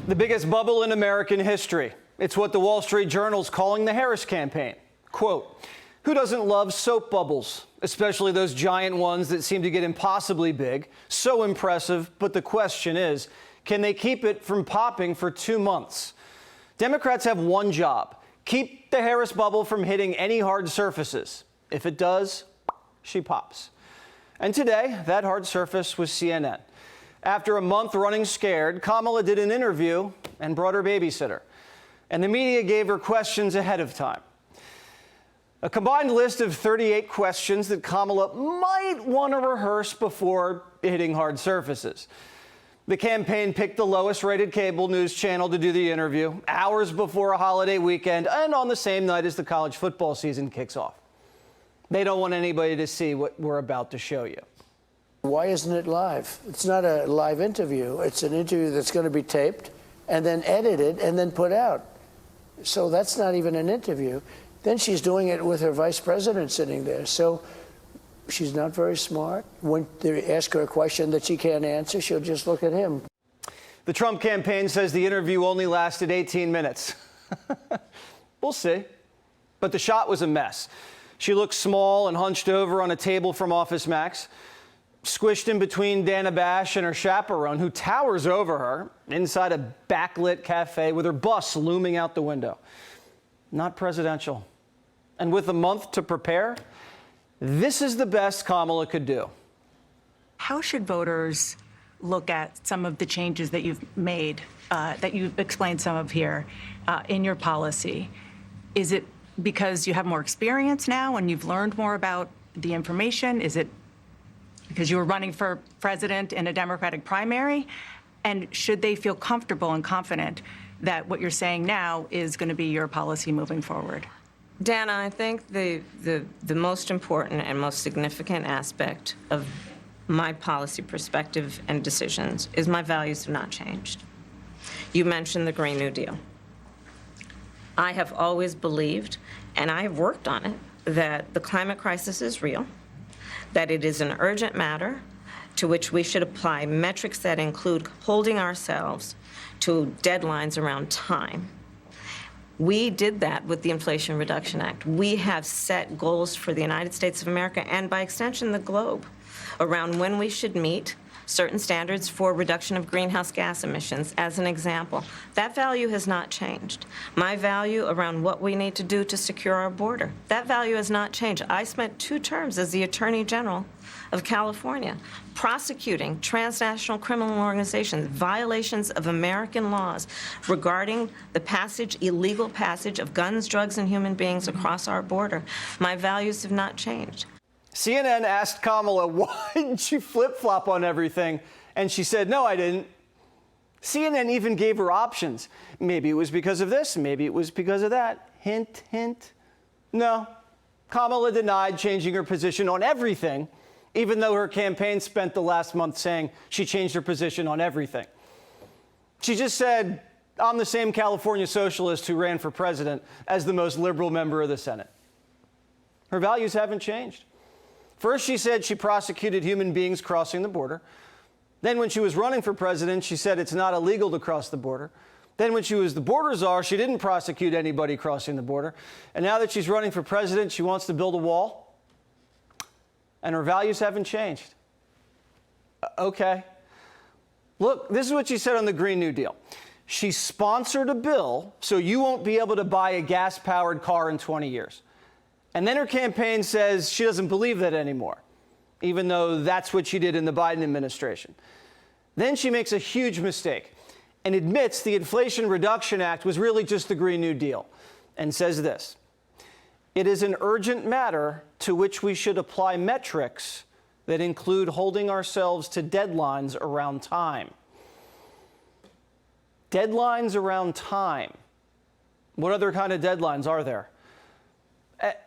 The biggest bubble in American history. It's what the Wall Street Journal's calling the Harris campaign. Quote, "Who doesn't love soap bubbles, especially those giant ones that seem to get impossibly big, so impressive, but the question is, can they keep it from popping for 2 months?" Democrats have one job: keep the Harris bubble from hitting any hard surfaces. If it does, she pops. And today, that hard surface was CNN. After a month running scared, Kamala did an interview and brought her babysitter. And the media gave her questions ahead of time. A combined list of 38 questions that Kamala might want to rehearse before hitting hard surfaces. The campaign picked the lowest rated cable news channel to do the interview, hours before a holiday weekend and on the same night as the college football season kicks off. They don't want anybody to see what we're about to show you. Why isn't it live? It's not a live interview. It's an interview that's going to be taped and then edited and then put out. So that's not even an interview. Then she's doing it with her vice president sitting there. So she's not very smart. When they ask her a question that she can't answer, she'll just look at him. The Trump campaign says the interview only lasted 18 minutes. We'll see. But the shot was a mess. She looked small and hunched over on a table from Office Max, squished in between Dana Bash and her chaperone, who towers over her inside a backlit cafe with her bus looming out the window. Not presidential. And with a month to prepare, this is the best Kamala could do. How should voters look at some of the changes that you've made, that you've explained some of here, in your policy? Is it because you have more experience now and you've learned more about the information? Is it because you were running for president in a Democratic primary? And should they feel comfortable and confident that what you're saying now is going to be your policy moving forward? Dana, I think the most important and most significant aspect of my policy perspective and decisions is my values have not changed. You mentioned the Green New Deal. I have always believed, and I have worked on it, that the climate crisis is real, that it is an urgent matter to which we should apply metrics that include holding ourselves to deadlines around time. We did that with the Inflation Reduction Act. We have set goals for the United States of America and, by extension, the globe around when we should meet certain standards for reduction of greenhouse gas emissions, as an example. That value has not changed. My value around what we need to do to secure our border, that value has not changed. I spent 2 terms as the Attorney General of California prosecuting transnational criminal organizations, violations of American laws regarding the illegal passage of guns, drugs, and human beings across our border. My values have not changed. CNN asked Kamala, why didn't she flip-flop on everything? And she said, no, I didn't. CNN even gave her options. Maybe it was because of this, maybe it was because of that. Hint, hint. No, Kamala denied changing her position on everything, even though her campaign spent the last month saying she changed her position on everything. She just said, I'm the same California socialist who ran for president as the most liberal member of the Senate. Her values haven't changed. First, she said she prosecuted human beings crossing the border. Then when she was running for president, she said it's not illegal to cross the border. Then when she was the border czar, she didn't prosecute anybody crossing the border. And now that she's running for president, she wants to build a wall. And her values haven't changed. Okay. Look, this is what she said on the Green New Deal. She sponsored a bill so you won't be able to buy a gas-powered car in 20 years. And then her campaign says she doesn't believe that anymore, even though that's what she did in the Biden administration. Then she makes a huge mistake and admits the Inflation Reduction Act was really just the Green New Deal, and says this: it is an urgent matter to which we should apply metrics that include holding ourselves to deadlines around time. Deadlines around time. What other kind of deadlines are there?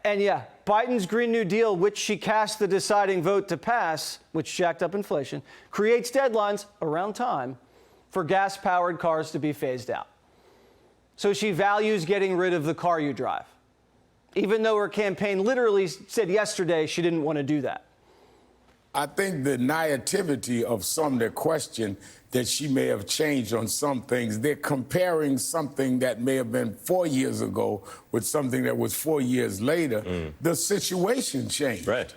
And yeah, Biden's Green New Deal, which she cast the deciding vote to pass, which jacked up inflation, creates deadlines around time for gas-powered cars to be phased out. So she values getting rid of the car you drive, even though her campaign literally said yesterday she didn't want to do that. I think the naivety of some that question that she may have changed on some things, they're comparing something that may have been 4 years ago with something that was 4 years later. The situation changed. Right.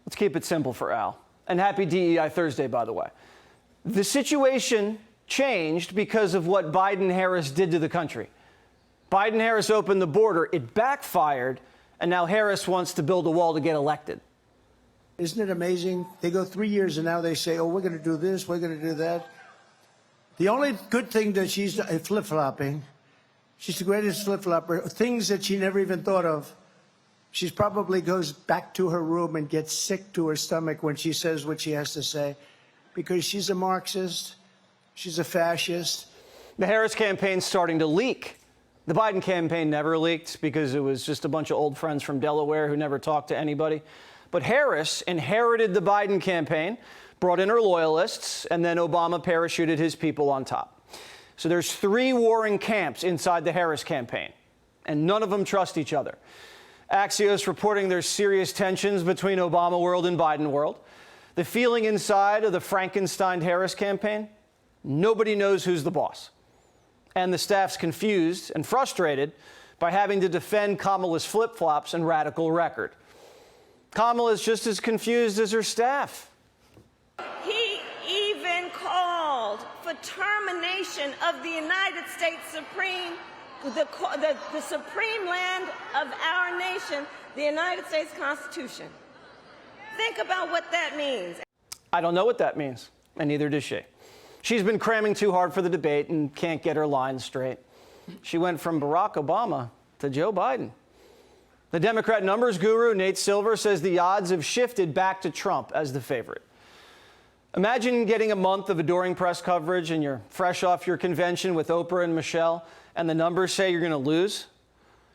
Let's keep it simple for Al. And happy DEI Thursday, by the way. The situation changed because of what Biden-Harris did to the country. Biden-Harris opened the border, it backfired, and now Harris wants to build a wall to get elected. Isn't it amazing? They go 3 years and now they say, oh, we're going to do this, we're going to do that. The only good thing that she's flip-flopping, she's the greatest flip-flopper, things that she never even thought of. She probably goes back to her room and gets sick to her stomach when she says what she has to say, because she's a Marxist, she's a fascist. The Harris campaign's starting to leak. The Biden campaign never leaked because it was just a bunch of old friends from Delaware who never talked to anybody. But Harris inherited the Biden campaign, brought in her loyalists, and then Obama parachuted his people on top. So there's 3 warring camps inside the Harris campaign, and none of them trust each other. Axios reporting there's serious tensions between Obama world and Biden world. The feeling inside of the Frankenstein-Harris campaign, nobody knows who's the boss. And the staff's confused and frustrated by having to defend Kamala's flip-flops and radical record. Kamala's just as confused as her staff. He even called for termination of the United States Supreme, the supreme land of our nation, the United States Constitution. Think about what that means. I don't know what that means, and neither does she. She's been cramming too hard for the debate and can't get her lines straight. She went from Barack Obama to Joe Biden. The Democrat numbers guru, Nate Silver, says the odds have shifted back to Trump as the favorite. Imagine getting a month of adoring press coverage and you're fresh off your convention with Oprah and Michelle, and the numbers say you're going to lose.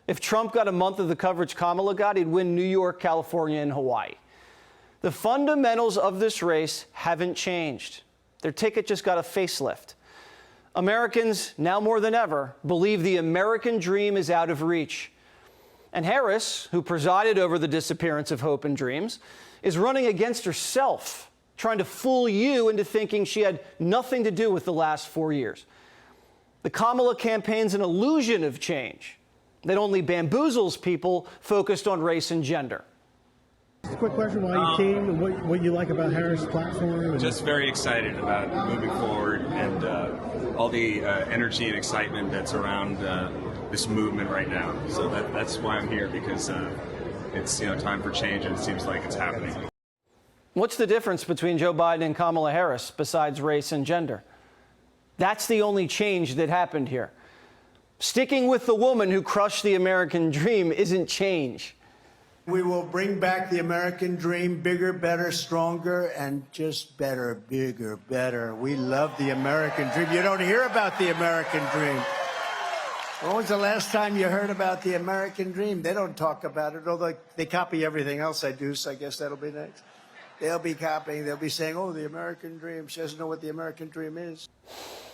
If Trump got a month of the coverage Kamala got, he'd win New York, California, and Hawaii. The fundamentals of this race haven't changed. Their ticket just got a facelift. Americans, now more than ever, believe the American dream is out of reach. And Harris, who presided over the disappearance of hope and dreams, is running against herself, trying to fool you into thinking she had nothing to do with the last 4 years. The Kamala campaign's an illusion of change that only bamboozles people focused on race and gender. Quick question, why you came and what you like about Harris' platform? Just very excited about moving forward and all the energy and excitement that's around this movement right now. So that's why I'm here, because it's time for change, and it seems like it's happening. What's the difference between Joe Biden and Kamala Harris besides race and gender? That's the only change that happened here. Sticking with the woman who crushed the American dream isn't change. We will bring back the American dream, bigger, better, stronger, and just better, bigger, better. We love the American dream. You don't hear about the American dream. When was the last time you heard about the American dream? They don't talk about it, although they copy everything else I do, so I guess that'll be next. They'll be copying, they'll be saying, oh, the American dream. She doesn't know what the American dream is.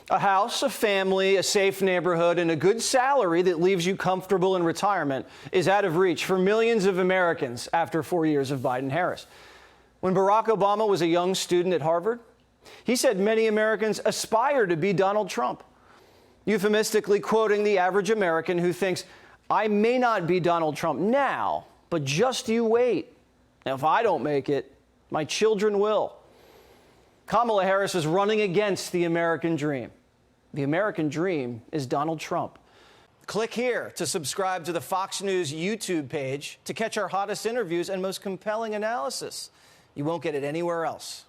A house, a family, a safe neighborhood, and a good salary that leaves you comfortable in retirement is out of reach for millions of Americans after 4 years of Biden-Harris. When Barack Obama was a young student at Harvard, he said many Americans aspire to be Donald Trump, euphemistically quoting the average American who thinks, I may not be Donald Trump now, but just you wait. Now, if I don't make it, my children will. Kamala Harris is running against the American dream. The American dream is Donald Trump. Click here to subscribe to the Fox News YouTube page to catch our hottest interviews and most compelling analysis. You won't get it anywhere else.